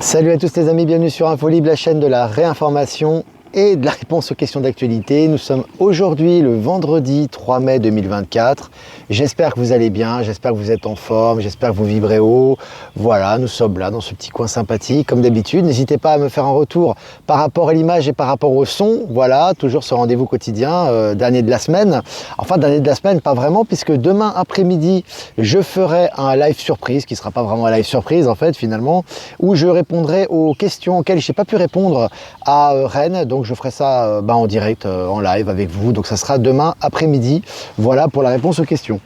Salut à tous les amis, bienvenue sur InfoLib, la chaîne de la réinformation et de la réponse aux questions d'actualité. Nous sommes aujourd'hui le vendredi 3 mai 2024. J'espère que vous allez bien, j'espère que vous êtes en forme, j'espère que vous vibrez haut. Voilà, nous sommes là dans ce petit coin sympathique comme d'habitude. N'hésitez pas à me faire un retour par rapport à l'image et par rapport au son. Voilà, toujours ce rendez-vous quotidien, dernier de la semaine. Enfin, dernier de la semaine, pas vraiment, puisque demain après-midi, je ferai un live surprise, qui ne sera pas vraiment un live surprise en fait finalement, où je répondrai aux questions auxquelles je n'ai pas pu répondre à Rennes. Donc je ferai ça en direct, en live avec vous. Donc ça sera demain après-midi. Voilà pour la réponse aux questions.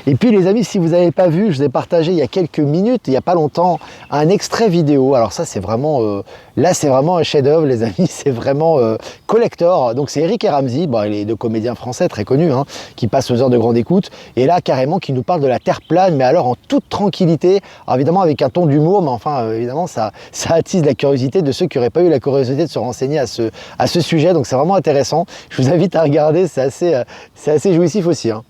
Et puis les amis, si vous n'avez pas vu, je vous ai partagé il y a quelques minutes, il n'y a pas longtemps, un extrait vidéo. Alors ça c'est vraiment, là c'est vraiment un chef-d'œuvre les amis, c'est vraiment collector. Donc c'est Eric et Ramzy, bon, il est deux comédiens français très connus, hein, qui passent aux heures de grande écoute. Et là carrément qui nous parle de la Terre plane, mais alors en toute tranquillité. Alors évidemment avec un ton d'humour, mais enfin évidemment ça attise la curiosité de ceux qui n'auraient pas eu la curiosité de se renseigner à ce sujet. Donc c'est vraiment intéressant. Je vous invite à regarder, c'est assez jouissif aussi, hein.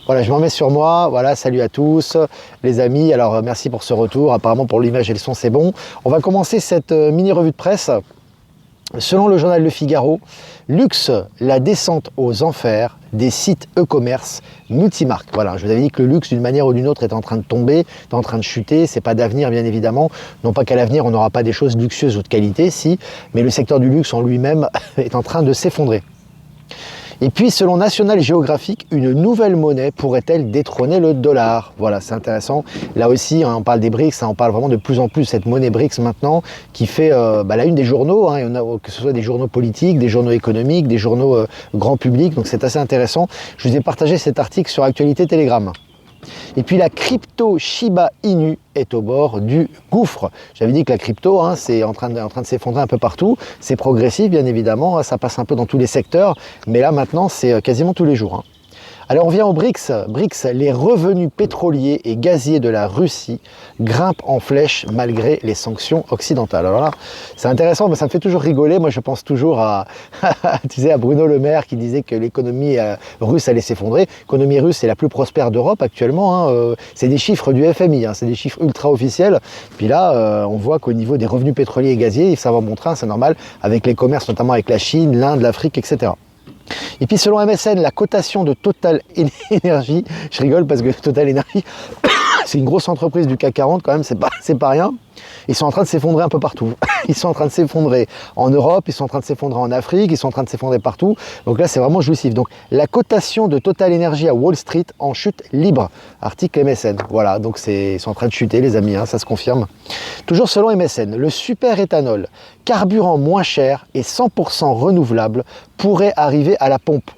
Voilà, je m'en mets sur moi. Voilà, salut à tous les amis. Alors merci pour ce retour. Apparemment pour l'image et le son c'est bon. On va commencer cette mini revue de presse. Selon le journal Le Figaro, luxe, la descente aux enfers des sites e-commerce multimarques. Voilà, je vous avais dit que le luxe d'une manière ou d'une autre est en train de tomber, est en train de chuter. C'est pas d'avenir bien évidemment. Non pas qu'à l'avenir on n'aura pas des choses luxueuses ou de qualité, si, mais le secteur du luxe en lui-même est en train de s'effondrer. Et puis, selon National Geographic, une nouvelle monnaie pourrait-elle détrôner le dollar? Voilà, c'est intéressant. Là aussi, hein, on parle des BRICS, hein, on parle vraiment de plus en plus de cette monnaie BRICS maintenant, qui fait la une des journaux, hein, que ce soit des journaux politiques, des journaux économiques, des journaux grand public, donc c'est assez intéressant. Je vous ai partagé cet article sur Actualité Telegram. Et puis la crypto Shiba Inu est au bord du gouffre. J'avais dit que la crypto, hein, c'est en train de s'effondrer un peu partout. C'est progressif, bien évidemment, hein, ça passe un peu dans tous les secteurs, mais là maintenant, c'est quasiment tous les jours, hein. Alors on vient aux BRICS. BRICS, les revenus pétroliers et gaziers de la Russie grimpent en flèche malgré les sanctions occidentales. Alors là, c'est intéressant, mais ça me fait toujours rigoler. Moi, je pense toujours à Bruno Le Maire qui disait que l'économie russe allait s'effondrer. L'économie russe est la plus prospère d'Europe actuellement, hein. C'est des chiffres du FMI, hein, c'est des chiffres ultra officiels. Puis là, on voit qu'au niveau des revenus pétroliers et gaziers, ça va bon train, c'est normal, avec les commerces notamment avec la Chine, l'Inde, l'Afrique, etc. Et puis selon MSN, la cotation de Total Energy, je rigole parce que Total Energy, c'est une grosse entreprise du CAC 40 quand même, c'est pas rien. Ils sont en train de s'effondrer un peu partout. Ils sont en train de s'effondrer en Europe, ils sont en train de s'effondrer en Afrique, ils sont en train de s'effondrer partout. Donc là, c'est vraiment jouissif. Donc la cotation de Total Energy à Wall Street en chute libre. Article MSN. Voilà, donc ils sont en train de chuter les amis, hein, ça se confirme. Toujours selon MSN, le super éthanol, carburant moins cher et 100% renouvelable, pourrait arriver à la pompe.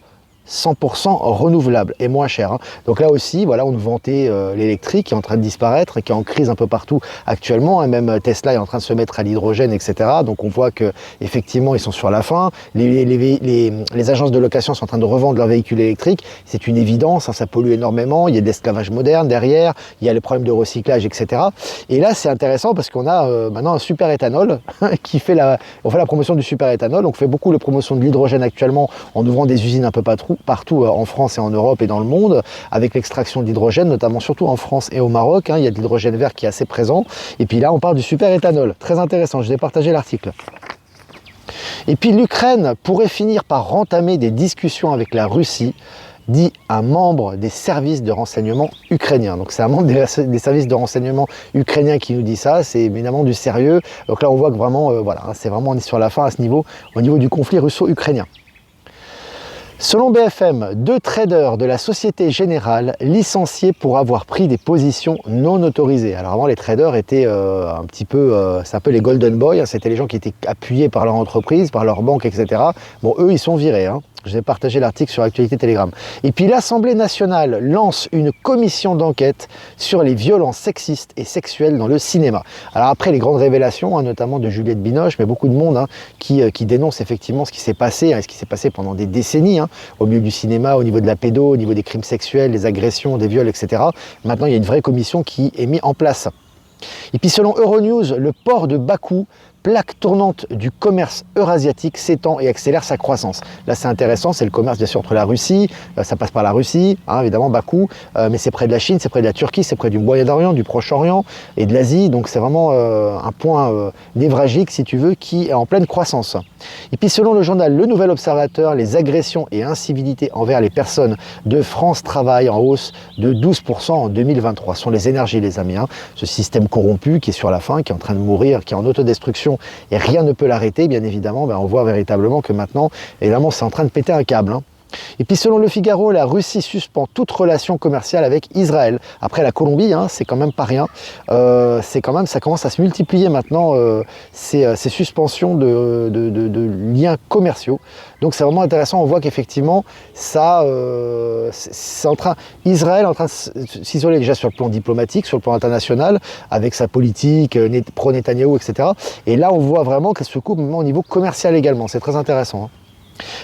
100% renouvelable et moins cher, hein. Donc là aussi, voilà, on nous vantait l'électrique qui est en train de disparaître et qui est en crise un peu partout actuellement, hein. Même Tesla est en train de se mettre à l'hydrogène, etc. Donc on voit que effectivement ils sont sur la fin. Les agences de location sont en train de revendre leurs véhicules électriques. C'est une évidence, hein, ça pollue énormément. Il y a de l'esclavage moderne derrière. Il y a les problèmes de recyclage, etc. Et là, c'est intéressant parce qu'on a maintenant un super éthanol qui fait on fait la promotion du super éthanol. Donc on fait beaucoup la promotion de l'hydrogène actuellement en ouvrant des usines un peu partout en France et en Europe et dans le monde, avec l'extraction d'hydrogène, notamment surtout en France et au Maroc, hein, il y a de l'hydrogène vert qui est assez présent. Et puis là, on parle du super éthanol. Très intéressant, je vais partager l'article. Et puis l'Ukraine pourrait finir par entamer des discussions avec la Russie, dit un membre des services de renseignement ukrainiens. Donc c'est un membre des services de renseignement ukrainiens qui nous dit ça, c'est évidemment du sérieux. Donc là, on voit que vraiment, voilà, c'est vraiment, on est sur la fin à ce niveau, au niveau du conflit russo-ukrainien. Selon BFM, 2 traders de la Société Générale licenciés pour avoir pris des positions non autorisées. Alors avant, les traders étaient un petit peu, c'est un peu les golden boys, hein, c'était les gens qui étaient appuyés par leur entreprise, par leur banque, etc. Bon, eux, ils sont virés, hein. Je vais partager l'article sur Actualité Telegram. Et puis l'Assemblée nationale lance une commission d'enquête sur les violences sexistes et sexuelles dans le cinéma. Alors après les grandes révélations, hein, notamment de Juliette Binoche, mais beaucoup de monde, hein, qui dénonce effectivement ce qui s'est passé, hein, ce qui s'est passé pendant des décennies, hein, au milieu du cinéma, au niveau de la pédo, au niveau des crimes sexuels, des agressions, des viols, etc. Maintenant, il y a une vraie commission qui est mise en place. Et puis selon Euronews, le port de Bakou plaque tournante du commerce eurasiatique s'étend et accélère sa croissance. Là, c'est intéressant, c'est le commerce bien sûr entre la Russie, ça passe par la Russie, hein, évidemment Bakou, mais c'est près de la Chine, c'est près de la Turquie, c'est près du Moyen-Orient, du Proche-Orient et de l'Asie, donc c'est vraiment un point névralgique, si tu veux, qui est en pleine croissance. Et puis selon le journal Le Nouvel Observateur, les agressions et incivilités envers les personnes de France Travail en hausse de 12% en 2023. Ce sont les énergies, les amis, hein. Ce système corrompu qui est sur la fin, qui est en train de mourir, qui est en autodestruction et rien ne peut l'arrêter, bien évidemment. On voit véritablement que maintenant, évidemment, c'est en train de péter un câble, hein. Et puis selon Le Figaro, la Russie suspend toute relation commerciale avec Israël. Après la Colombie, hein, c'est quand même pas rien. Ça commence à se multiplier maintenant ces suspensions de liens commerciaux. Donc c'est vraiment intéressant. On voit qu'effectivement, Israël est en train de s'isoler déjà sur le plan diplomatique, sur le plan international, avec sa politique pro-Netanyahou, etc. Et là, on voit vraiment qu'elle se coupe au niveau commercial également. C'est très intéressant, hein.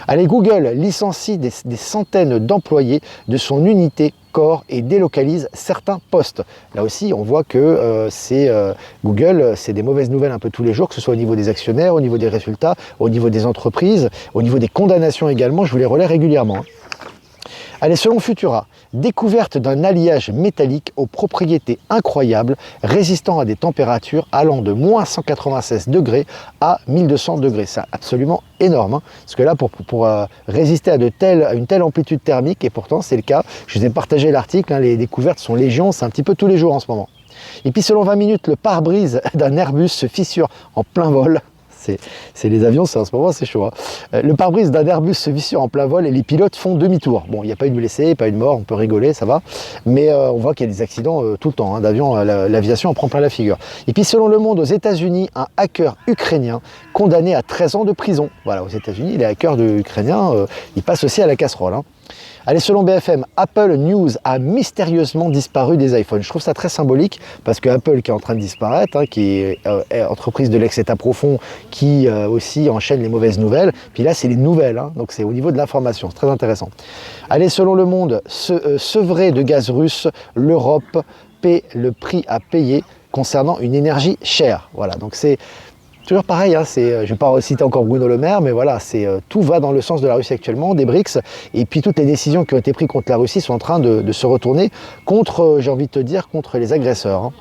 Allez, Google licencie des centaines d'employés de son unité corps et délocalise certains postes. Là aussi, on voit que Google, c'est des mauvaises nouvelles un peu tous les jours, que ce soit au niveau des actionnaires, au niveau des résultats, au niveau des entreprises, au niveau des condamnations également. Je vous les relais régulièrement, hein. Allez, selon Futura, découverte d'un alliage métallique aux propriétés incroyables, résistant à des températures allant de moins 196 degrés à 1200 degrés. C'est absolument énorme, hein, parce que là, pour résister à une telle amplitude thermique, et pourtant c'est le cas, je vous ai partagé l'article, hein, les découvertes sont légion, c'est un petit peu tous les jours en ce moment. Et puis selon 20 minutes, le pare-brise d'un Airbus se fissure en plein vol. C'est les avions, en ce moment, c'est chaud, hein. Le pare-brise d'un Airbus se fissure en plein vol et les pilotes font demi-tour. Bon, il n'y a pas eu de blessés, pas eu de mort, on peut rigoler, ça va. Mais on voit qu'il y a des accidents tout le temps, hein, d'avions, l'aviation en prend plein la figure. Et puis selon Le Monde, aux États-Unis, un hacker ukrainien condamné à 13 ans de prison. Voilà, aux États-Unis, les hackers ukrainiens, ils passent aussi à la casserole, hein. Allez, selon BFM, Apple News a mystérieusement disparu des iPhones. Je trouve ça très symbolique parce que Apple qui est en train de disparaître, hein, qui est entreprise de l'ex-état profond, qui aussi enchaîne les mauvaises nouvelles. Puis là, c'est les nouvelles, hein, donc c'est au niveau de l'information, c'est très intéressant. Allez, selon Le Monde, sevré de gaz russe, l'Europe paie le prix à payer concernant une énergie chère. Voilà, donc c'est toujours pareil, hein, je ne vais pas citer encore Bruno Le Maire, mais voilà, tout va dans le sens de la Russie actuellement, des BRICS, et puis toutes les décisions qui ont été prises contre la Russie sont en train de se retourner contre, j'ai envie de te dire, contre les agresseurs, hein.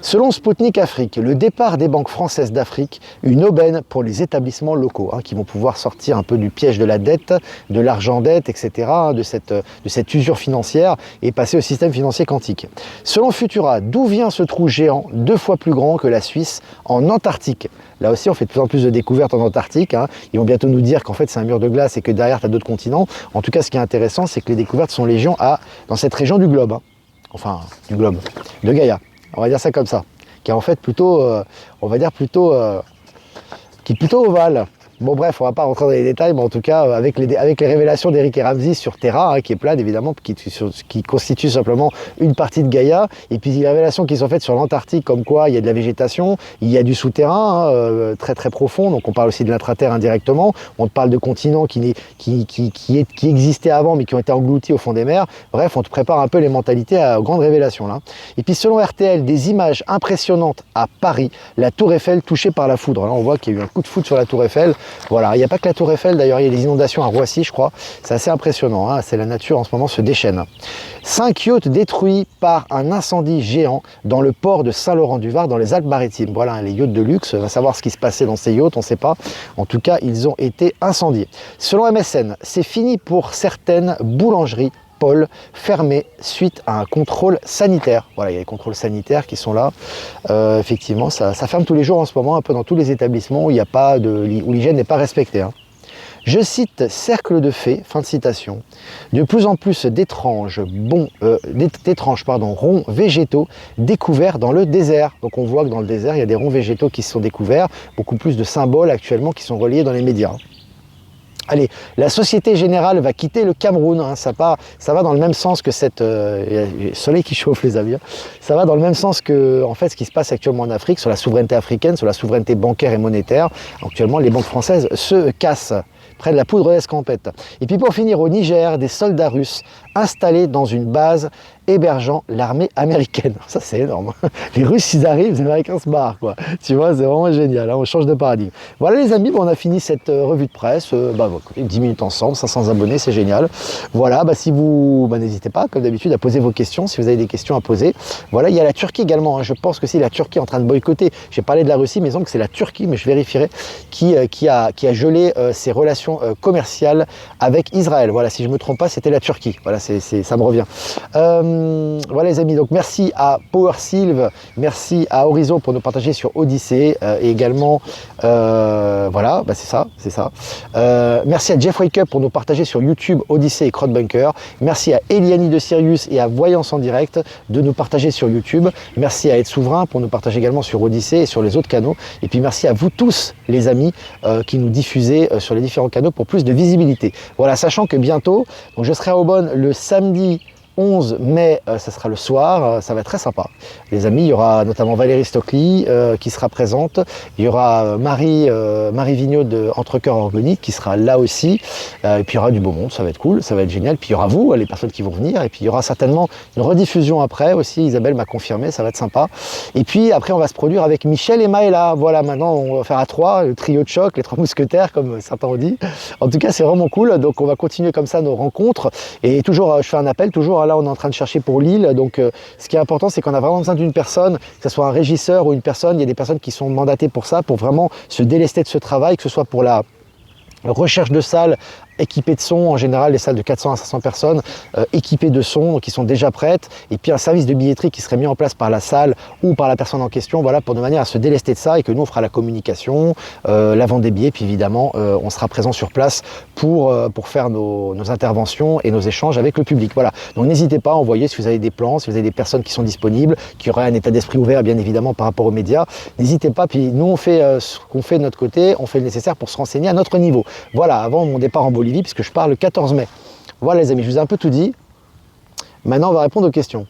Selon Sputnik Afrique, le départ des banques françaises d'Afrique, une aubaine pour les établissements locaux, hein, qui vont pouvoir sortir un peu du piège de la dette, de l'argent-dette, etc., hein, de cette usure financière et passer au système financier quantique. Selon Futura, d'où vient ce trou géant 2 fois plus grand que la Suisse en Antarctique? Là aussi, on fait de plus en plus de découvertes en Antarctique, hein. Ils vont bientôt nous dire qu'en fait, c'est un mur de glace et que derrière, tu as d'autres continents. En tout cas, ce qui est intéressant, c'est que les découvertes sont légion dans cette région du globe, hein. Enfin, du globe, de Gaïa. On va dire ça comme ça, qui est en fait plutôt, qui est plutôt ovale. Bon bref, on va pas rentrer dans les détails, mais en tout cas, avec les révélations d'Eric et Ramsey sur Terra, hein, qui est plane évidemment, qui constitue simplement une partie de Gaïa, et puis les révélations qui sont faites sur l'Antarctique, comme quoi il y a de la végétation, il y a du souterrain, hein, très très profond, donc on parle aussi de l'intraterre indirectement, on parle de continents qui existaient avant, mais qui ont été engloutis au fond des mers. Bref, on te prépare un peu les mentalités aux grandes révélations là. Et puis selon RTL, des images impressionnantes à Paris, la Tour Eiffel touchée par la foudre. Là, on voit qu'il y a eu un coup de foudre sur la Tour Eiffel. Voilà, il n'y a pas que la Tour Eiffel, d'ailleurs, il y a des inondations à Roissy, je crois. C'est assez impressionnant, hein. C'est la nature en ce moment se déchaîne. 5 yachts détruits par un incendie géant dans le port de Saint-Laurent-du-Var, dans les Alpes-Maritimes. Voilà, les yachts de luxe, on va savoir ce qui se passait dans ces yachts, on ne sait pas. En tout cas, ils ont été incendiés. Selon MSN, c'est fini pour certaines boulangeries Paul, fermé suite à un contrôle sanitaire. Voilà, il y a les contrôles sanitaires qui sont là. Effectivement, ça ferme tous les jours en ce moment, un peu dans tous les établissements où l'hygiène n'est pas respectée, hein. Je cite Cercle de Fées, fin de citation. De plus en plus d'étranges ronds végétaux découverts dans le désert. Donc on voit que dans le désert, il y a des ronds végétaux qui se sont découverts, beaucoup plus de symboles actuellement qui sont reliés dans les médias. Allez, la Société Générale va quitter le Cameroun, hein, ça va dans le même sens que le soleil qui chauffe les amis, hein. Ça va dans le même sens que en fait, ce qui se passe actuellement en Afrique, sur la souveraineté africaine, sur la souveraineté bancaire et monétaire. Actuellement, les banques françaises se cassent, près de la poudre d'escampette. Et puis pour finir, au Niger, des soldats russes installés dans une base hébergeant l'armée américaine. Ça, c'est énorme. Les Russes, ils arrivent, les Américains se barrent, quoi. Tu vois, c'est vraiment génial, hein, on change de paradigme. Voilà les amis, bon, on a fini cette revue de presse. 10 minutes ensemble, 500 abonnés, c'est génial. Voilà, si vous... n'hésitez pas, comme d'habitude, à poser vos questions, si vous avez des questions à poser. Voilà, il y a la Turquie également, hein. Je pense que si la Turquie est en train de boycotter, j'ai parlé de la Russie, mais donc c'est la Turquie, mais je vérifierai, qui a gelé ses relations commerciales avec Israël. Voilà, si je ne me trompe pas, c'était la Turquie. Voilà, ça me revient. Voilà les amis, donc merci à PowerSylve, merci à Horizon pour nous partager sur Odyssée et également, voilà, c'est ça. Merci à Jeff Wake Up pour nous partager sur YouTube Odyssée et Crowdbunker. Merci à Eliani de Sirius et à Voyance en direct de nous partager sur YouTube. Merci à Être Souverain pour nous partager également sur Odyssée et sur les autres canaux. Et puis merci à vous tous les amis qui nous diffusez sur les différents canaux pour plus de visibilité. Voilà, sachant que bientôt, donc je serai à Aubonne le samedi 11 mai, ça sera le soir, ça va être très sympa. Les amis, il y aura notamment Valérie Stockley qui sera présente, il y aura Marie Vigneault de Entre Cœurs Organiques qui sera là aussi, et puis il y aura du beau monde, ça va être cool, ça va être génial, puis il y aura vous, les personnes qui vont venir, et puis il y aura certainement une rediffusion après aussi, Isabelle m'a confirmé, ça va être sympa. Et puis après on va se produire avec Michel et Maëla, voilà, maintenant on va faire à 3, le trio de choc, les 3 mousquetaires comme certains ont dit. En tout cas c'est vraiment cool, donc on va continuer comme ça nos rencontres, et toujours, je fais un appel, toujours là on est en train de chercher pour Lille, donc ce qui est important c'est qu'on a vraiment besoin d'une personne, que ce soit un régisseur ou une personne, il y a des personnes qui sont mandatées pour ça, pour vraiment se délester de ce travail, que ce soit pour la recherche de salles équipées de son, en général les salles de 400 à 500 personnes équipées de son, donc qui sont déjà prêtes, et puis un service de billetterie qui serait mis en place par la salle ou par la personne en question, voilà, pour de manière à se délester de ça, et que nous on fera la communication, la vente des billets, puis évidemment on sera présent sur place pour faire nos interventions et nos échanges avec le public. Voilà, donc n'hésitez pas à envoyer si vous avez des plans, si vous avez des personnes qui sont disponibles, qui auraient un état d'esprit ouvert bien évidemment par rapport aux médias, n'hésitez pas, puis nous on fait ce qu'on fait de notre côté, on fait le nécessaire pour se renseigner à notre niveau. Voilà, avant mon départ en Bolivie, puisque je pars le 14 mai. Voilà les amis, je vous ai un peu tout dit. Maintenant, on va répondre aux questions.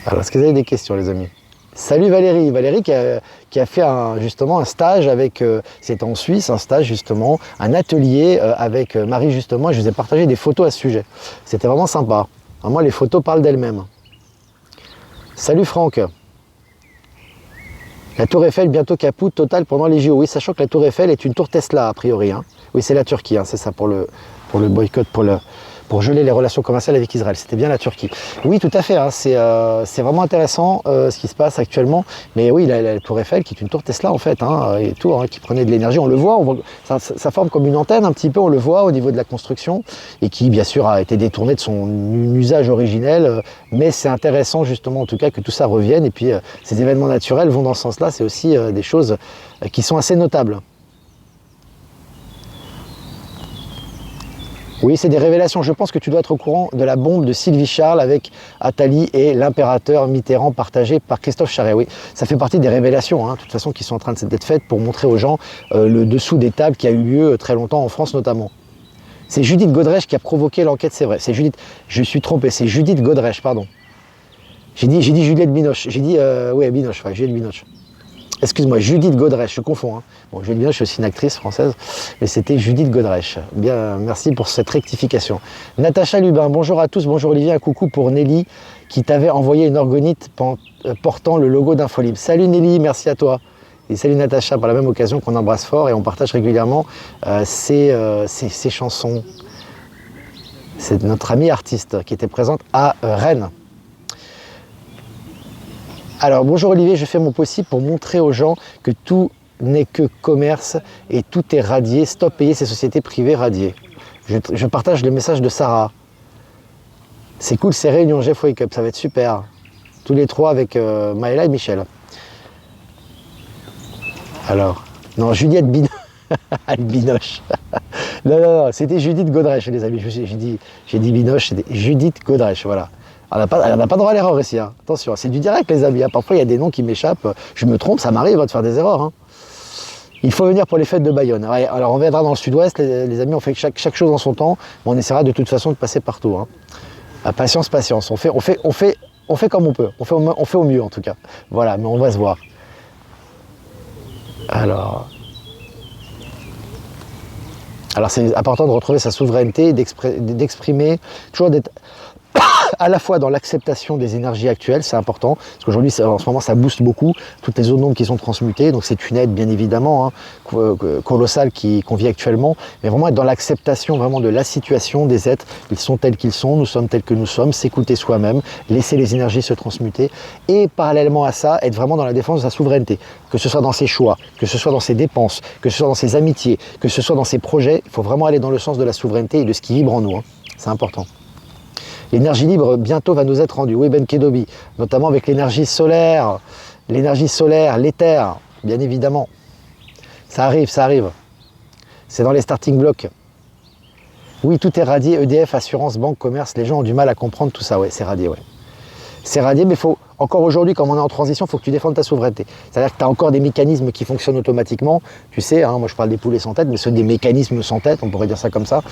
Alors, est-ce que vous avez des questions, les amis? Salut Valérie. Valérie qui a fait justement un stage avec, c'est en Suisse, un stage justement, un atelier avec Marie justement, et je vous ai partagé des photos à ce sujet. C'était vraiment sympa. Alors, moi, les photos parlent d'elles-mêmes. Salut Franck. La tour Eiffel bientôt capote totale pendant les JO. Oui, sachant que la tour Eiffel est une tour Tesla a priori. Hein. Oui, c'est la Turquie, hein, c'est ça pour le boycott, pour geler les relations commerciales avec Israël. C'était bien la Turquie. Oui, tout à fait. Hein, c'est vraiment intéressant ce qui se passe actuellement. Mais oui, la tour Eiffel qui est une tour Tesla en fait, hein, et tout, hein, qui prenait de l'énergie. On le voit, ça forme comme une antenne un petit peu, on le voit au niveau de la construction, et qui bien sûr a été détourné de son usage originel. Mais c'est intéressant justement en tout cas que tout ça revienne. Et puis ces événements naturels vont dans ce sens-là. C'est aussi des choses qui sont assez notables. Oui, c'est des révélations. Je pense que tu dois être au courant de la bombe de Sylvie Charles avec Attali et l'impérateur Mitterrand partagé par Christophe Charest. Oui, ça fait partie des révélations, hein, de toute façon, qui sont en train d'être faites pour montrer aux gens le dessous des tables qui a eu lieu très longtemps en France notamment. C'est Judith Godrèche qui a provoqué l'enquête, c'est vrai. C'est Judith, je suis trompé, c'est Judith Godrèche, pardon. J'ai dit Juliette Binoche. J'ai dit, oui, Binoche, ouais, Juliette Binoche. Excuse-moi, Judith Godrèche, je confonds. Hein. Bon, Juliette Binoche, je suis aussi une actrice française, mais c'était Judith Godrèche. Bien, merci pour cette rectification. Natacha Lubin, bonjour à tous, bonjour Olivier, un coucou pour Nelly qui t'avait envoyé une orgonite portant le logo d'Infolib. Salut Nelly, merci à toi. Et salut Natacha, par la même occasion qu'on embrasse fort et on partage régulièrement ces chansons. C'est notre amie artiste qui était présente à Rennes. Alors bonjour Olivier, je fais mon possible pour montrer aux gens que tout n'est que commerce et tout est radié. Stop payer ces sociétés privées radiées. Je partage le message de Sarah. C'est cool ces réunions Jeff Wake Up, ça va être super. Tous les trois avec Maëla et Michel. Alors, non, Juliette Binoche. non, c'était Judith Godrèche les amis. J'ai dit Binoche, c'était Judith Godrèche, voilà. Elle n'a pas droit à l'erreur ici, hein. Attention, c'est du direct les amis, hein. Parfois il y a des noms qui m'échappent, je me trompe, ça m'arrive de faire des erreurs. Hein. Il faut venir pour les fêtes de Bayonne. Ouais, alors on viendra dans le sud-ouest, les amis, on fait chaque chose en son temps, mais on essaiera de toute façon de passer partout. Hein. Patience, on fait comme on peut, on fait au mieux en tout cas. Voilà, mais on va se voir. Alors... Alors c'est important de retrouver sa souveraineté, d'exprimer, toujours d'être à la fois dans l'acceptation des énergies actuelles, c'est important, parce qu'aujourd'hui, en ce moment, ça booste beaucoup, toutes les zones d'ombre qui sont transmutées, donc c'est une aide, bien évidemment, hein, colossale qu'on vit actuellement, mais vraiment être dans l'acceptation vraiment de la situation des êtres, ils sont tels qu'ils sont, nous sommes tels que nous sommes, s'écouter soi-même, laisser les énergies se transmuter, et parallèlement à ça, être vraiment dans la défense de sa souveraineté, que ce soit dans ses choix, que ce soit dans ses dépenses, que ce soit dans ses amitiés, que ce soit dans ses projets, il faut vraiment aller dans le sens de la souveraineté et de ce qui vibre en nous, hein. C'est important. L'énergie libre bientôt va nous être rendue, oui Ben Kedobi, notamment avec l'énergie solaire, l'éther, bien évidemment. Ça arrive, ça arrive. C'est dans les starting blocks. Oui, tout est radié, EDF, assurance, banque, commerce, les gens ont du mal à comprendre tout ça, ouais, c'est radié, ouais. C'est radié, mais il faut, encore aujourd'hui, comme on est en transition, il faut que tu défendes ta souveraineté. C'est-à-dire que tu as encore des mécanismes qui fonctionnent automatiquement. Tu sais, hein, moi je parle des poulets sans tête, mais ce sont des mécanismes sans tête, on pourrait dire ça comme ça,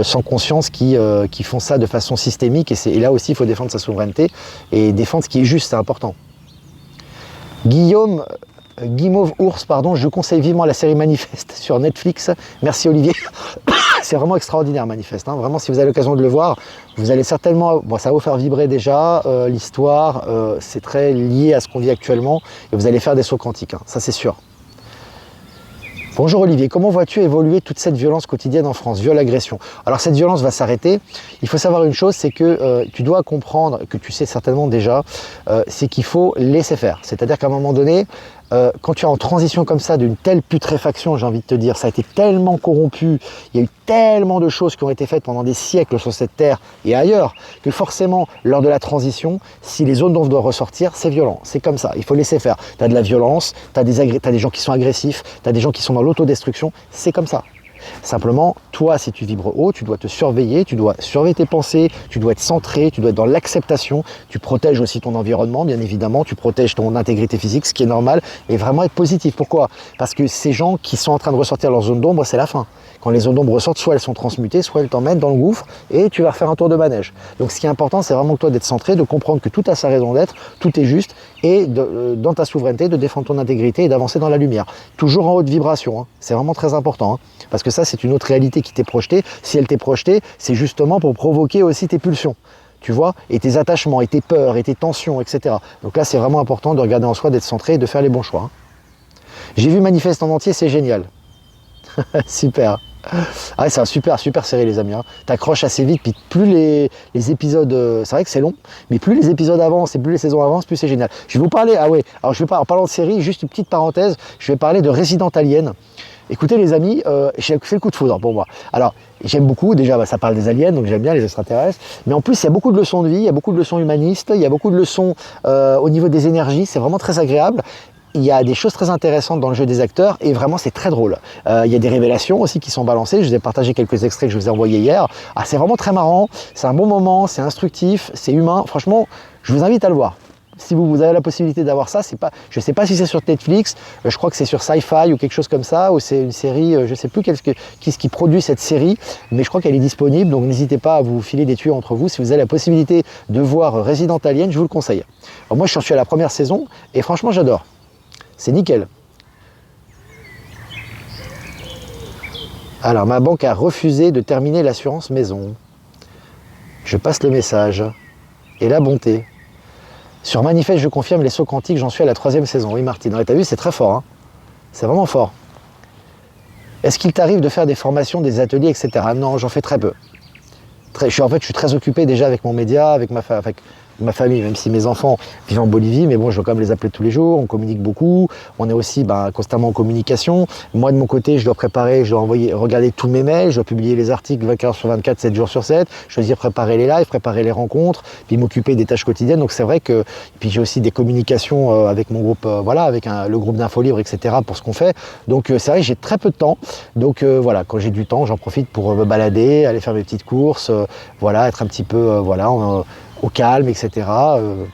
sans conscience, qui font ça de façon systémique. Et là aussi, il faut défendre sa souveraineté et défendre ce qui est juste, c'est important. Guimauve Ours, pardon, je conseille vivement la série Manifeste sur Netflix. Merci Olivier. C'est vraiment extraordinaire Manifeste, hein. Vraiment, si vous avez l'occasion de le voir, vous allez certainement, bon, ça va vous faire vibrer déjà, l'histoire, c'est très lié à ce qu'on vit actuellement, et vous allez faire des sauts quantiques, hein, ça c'est sûr. Bonjour Olivier, comment vois-tu évoluer toute cette violence quotidienne en France, viol-agression? Alors cette violence va s'arrêter, il faut savoir une chose, c'est que tu dois comprendre, que tu sais certainement déjà, c'est qu'il faut laisser faire. C'est-à-dire qu'à un moment donné, quand tu es en transition comme ça, d'une telle putréfaction, j'ai envie de te dire, ça a été tellement corrompu, il y a eu tellement de choses qui ont été faites pendant des siècles sur cette terre et ailleurs, que forcément, lors de la transition, si les zones d'ombre doivent ressortir, c'est violent, c'est comme ça, il faut laisser faire. Tu as de la violence, tu as des gens qui sont agressifs, tu as des gens qui sont dans l'autodestruction, c'est comme ça. Simplement, toi, si tu vibres haut, tu dois te surveiller, tu dois surveiller tes pensées, tu dois être centré, tu dois être dans l'acceptation, tu protèges aussi ton environnement, bien évidemment, tu protèges ton intégrité physique, ce qui est normal, et vraiment être positif. Pourquoi? Parce que ces gens qui sont en train de ressortir leur zone d'ombre, c'est la fin. Quand les zones d'ombre ressortent, soit elles sont transmutées, soit elles t'emmènent dans le gouffre et tu vas refaire un tour de manège. Donc ce qui est important, c'est vraiment que toi d'être centré, de comprendre que tout a sa raison d'être, tout est juste, et dans ta souveraineté, de défendre ton intégrité et d'avancer dans la lumière. Toujours en haute vibration, hein. C'est vraiment très important, hein, parce que ça, c'est une autre réalité qui t'est projetée. Si elle t'est projetée, c'est justement pour provoquer aussi tes pulsions, tu vois, et tes attachements, et tes peurs, et tes tensions, etc. Donc là, c'est vraiment important de regarder en soi, d'être centré et de faire les bons choix, hein. J'ai vu Manifeste en entier, c'est génial. Super. Ah ouais, c'est un super série les amis, hein. T'accroches assez vite, puis plus les épisodes, c'est vrai que c'est long, mais plus les épisodes avancent et plus les saisons avancent, plus c'est génial. Je vais vous parler, ah ouais, alors je vais pas, en parlant de série, juste une petite parenthèse, je vais parler de Resident Alien. Écoutez les amis, j'ai fait le coup de foudre pour moi. Alors j'aime beaucoup, déjà ça parle des aliens, donc j'aime bien les extraterrestres, mais en plus il y a beaucoup de leçons de vie, il y a beaucoup de leçons humanistes, il y a beaucoup de leçons au niveau des énergies, c'est vraiment très agréable. Il y a des choses très intéressantes dans le jeu des acteurs et vraiment c'est très drôle. Il y a des révélations aussi qui sont balancées, je vous ai partagé quelques extraits que je vous ai envoyés hier. Ah, c'est vraiment très marrant, c'est un bon moment, c'est instructif, c'est humain, franchement je vous invite à le voir. Si vous avez la possibilité d'avoir ça, c'est pas, je ne sais pas si c'est sur Netflix, je crois que c'est sur Sci-Fi ou quelque chose comme ça, ou c'est une série, je ne sais plus qui produit cette série, mais je crois qu'elle est disponible, donc n'hésitez pas à vous filer des tuyaux entre vous. Si vous avez la possibilité de voir Resident Alien, je vous le conseille. Alors moi, je suis à la première saison et franchement, j'adore. C'est nickel. Alors, ma banque a refusé de terminer l'assurance maison. Je passe le message. Et la bonté. Sur Manifeste, je confirme les sauts quantiques, j'en suis à la 3e saison. Oui, Martine, t'as vu, c'est très fort, hein. C'est vraiment fort. Est-ce qu'il t'arrive de faire des formations, des ateliers, etc. Non, j'en fais très peu. En fait, je suis très occupé déjà avec mon média, avec ma famille, même si mes enfants vivent en Bolivie, mais bon, je dois quand même les appeler tous les jours, on communique beaucoup, on est aussi constamment en communication. Moi, de mon côté, je dois préparer, je dois regarder tous mes mails, je dois publier les articles 24 heures sur 24, 7 jours sur 7, je dois dire préparer les lives, préparer les rencontres, puis m'occuper des tâches quotidiennes. Donc c'est vrai que, puis j'ai aussi des communications avec mon groupe, voilà, avec le groupe d'Info Libre, etc. pour ce qu'on fait. Donc c'est vrai que j'ai très peu de temps. Donc voilà, quand j'ai du temps, j'en profite pour me balader, aller faire mes petites courses, voilà, être un petit peu, voilà, au calme, etc.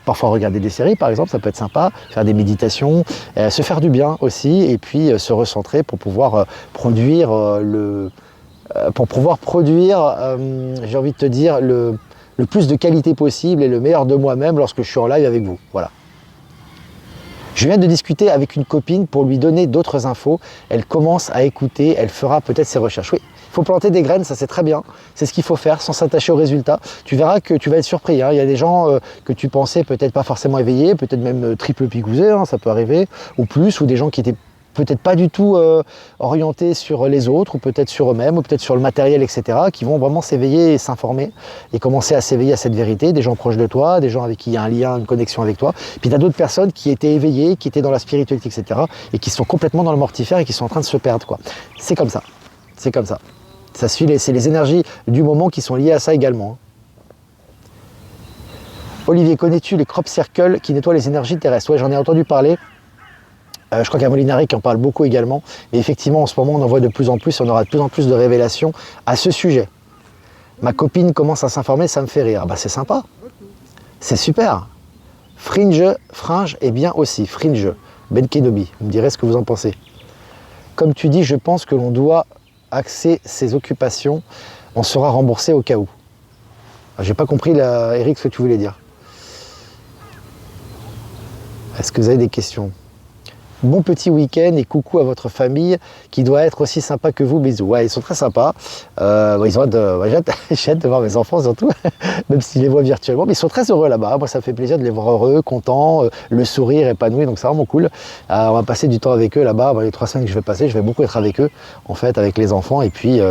Parfois regarder des séries, par exemple, ça peut être sympa, faire des méditations, se faire du bien aussi, et puis se recentrer pour pouvoir produire j'ai envie de te dire, le plus de qualité possible et le meilleur de moi-même lorsque je suis en live avec vous. Voilà. Je viens de discuter avec une copine pour lui donner d'autres infos. Elle commence à écouter, elle fera peut-être ses recherches. Oui, il faut planter des graines, ça c'est très bien. C'est ce qu'il faut faire sans s'attacher aux résultats. Tu verras que tu vas être surpris. Hein. Il y a des gens que tu pensais peut-être pas forcément éveillés, peut-être même triple picousés, hein, ça peut arriver, ou plus, ou des gens qui étaient peut-être pas du tout orientés sur les autres, ou peut-être sur eux-mêmes, ou peut-être sur le matériel, etc., qui vont vraiment s'éveiller et s'informer, et commencer à s'éveiller à cette vérité, des gens proches de toi, des gens avec qui il y a un lien, une connexion avec toi. Puis tu as d'autres personnes qui étaient éveillées, qui étaient dans la spiritualité, etc., et qui sont complètement dans le mortifère et qui sont en train de se perdre, quoi. C'est comme ça, c'est comme ça. Ça suit c'est les énergies du moment qui sont liées à ça également. Olivier, connais-tu les crop circles qui nettoient les énergies terrestres? Ouais, j'en ai entendu parler. Je crois qu'il y a Molinari qui en parle beaucoup également. Et effectivement, en ce moment, on en voit de plus en plus, on aura de plus en plus de révélations à ce sujet. Ma copine commence à s'informer, ça me fait rire. Bah, c'est sympa. C'est super. Fringe est bien aussi. Fringe. Ben Kenobi, vous me direz ce que vous en pensez. Comme tu dis, je pense que l'on doit axer ses occupations. On sera remboursé au cas où. J'ai pas compris, là, Eric, ce que tu voulais dire. Est-ce que vous avez des questions? Bon petit week-end et coucou à votre famille qui doit être aussi sympa que vous. Bisous. Ouais, ils sont très sympas. Ils ont j'ai hâte de voir mes enfants surtout, même si je les vois virtuellement. Mais ils sont très heureux là-bas. Moi, ça me fait plaisir de les voir heureux, contents, le sourire épanoui. Donc c'est vraiment cool. On va passer du temps avec eux là-bas. Les 3 semaines que je vais passer, je vais beaucoup être avec eux, en fait, avec les enfants. Et puis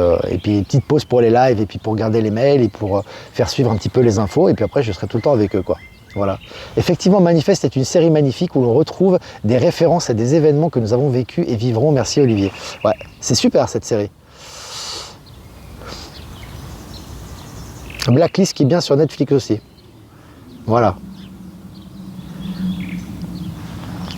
petite pause pour les lives et puis pour garder les mails et pour faire suivre un petit peu les infos. Et puis après, je serai tout le temps avec eux, quoi. Voilà. Effectivement, Manifeste est une série magnifique où l'on retrouve des références à des événements que nous avons vécus et vivrons. Merci Olivier. Ouais, c'est super cette série. Blacklist qui est bien sur Netflix aussi. Voilà.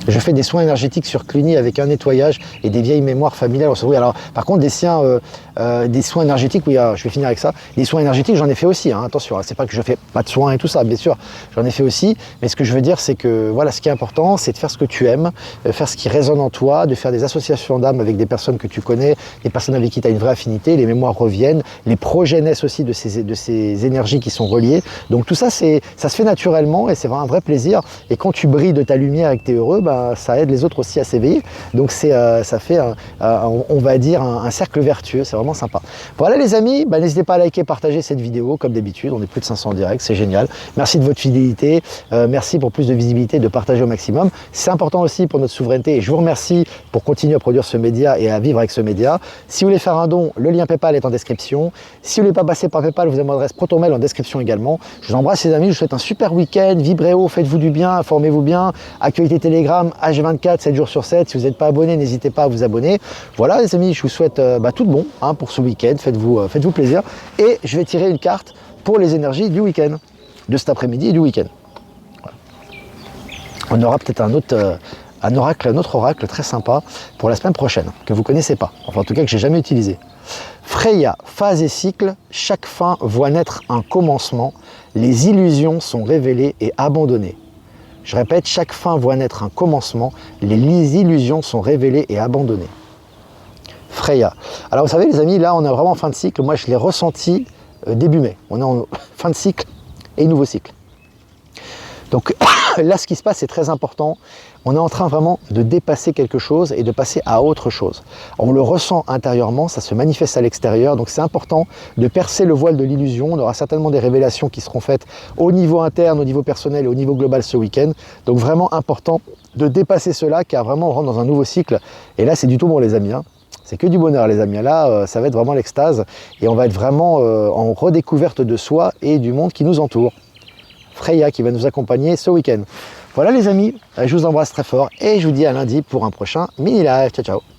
Je fais des soins énergétiques sur Cluny avec un nettoyage et des vieilles mémoires familiales. Oui, alors, par contre, des soins énergétiques, oui, je vais finir avec ça. Les soins énergétiques, j'en ai fait aussi, hein, attention, c'est pas que je fais pas de soins et tout ça, bien sûr, j'en ai fait aussi. Mais ce que je veux dire, c'est que voilà, ce qui est important, c'est de faire ce que tu aimes, faire ce qui résonne en toi, de faire des associations d'âme avec des personnes que tu connais, des personnes avec qui tu as une vraie affinité, les mémoires reviennent, les projets naissent aussi de ces énergies qui sont reliées. Donc tout ça, ça se fait naturellement et c'est vraiment un vrai plaisir. Et quand tu brilles de ta lumière et que tu es heureux, ça aide les autres aussi à s'éveiller. Donc ça fait, on va dire, un cercle vertueux. C'est vraiment sympa. Voilà les amis, n'hésitez pas à liker, partager cette vidéo comme d'habitude. On est plus de 500 en direct, c'est génial. Merci de votre fidélité. Merci pour plus de visibilité, de partager au maximum. C'est important aussi pour notre souveraineté et je vous remercie pour continuer à produire ce média et à vivre avec ce média. Si vous voulez faire un don, le lien PayPal est en description. Si vous ne voulez pas passer par PayPal, vous avez mon adresse ProtonMail en description également. Je vous embrasse les amis, je vous souhaite un super week-end. Vibrez haut, faites-vous du bien, informez-vous bien. Actualité Telegram, H24, 7 jours sur 7. Si vous n'êtes pas abonné, n'hésitez pas à vous abonner. Voilà les amis, je vous souhaite tout de bon pour ce week-end. Faites-vous plaisir. Et je vais tirer une carte pour les énergies du week-end, de cet après-midi et du week-end. Voilà. On aura peut-être un autre oracle très sympa pour la semaine prochaine, que vous ne connaissez pas. Enfin, en tout cas, que j'ai jamais utilisé. Freya, phase et cycle, chaque fin voit naître un commencement. Les illusions sont révélées et abandonnées. Je répète, chaque fin voit naître un commencement, les illusions sont révélées et abandonnées. Freya. Alors vous savez les amis, là on est vraiment en fin de cycle, moi je l'ai ressenti début mai. On est en fin de cycle et nouveau cycle. Donc là ce qui se passe c'est très important, on est en train vraiment de dépasser quelque chose et de passer à autre chose. On le ressent intérieurement, ça se manifeste à l'extérieur, donc c'est important de percer le voile de l'illusion. On aura certainement des révélations qui seront faites au niveau interne, au niveau personnel et au niveau global ce week-end. Donc vraiment important de dépasser cela car vraiment on rentre dans un nouveau cycle. Et là c'est du tout bon les amis. C'est que du bonheur les amis. Là ça va être vraiment l'extase et on va être vraiment en redécouverte de soi et du monde qui nous entoure. Freya qui va nous accompagner ce week-end. Voilà les amis, je vous embrasse très fort et je vous dis à lundi pour un prochain mini live. Ciao ciao.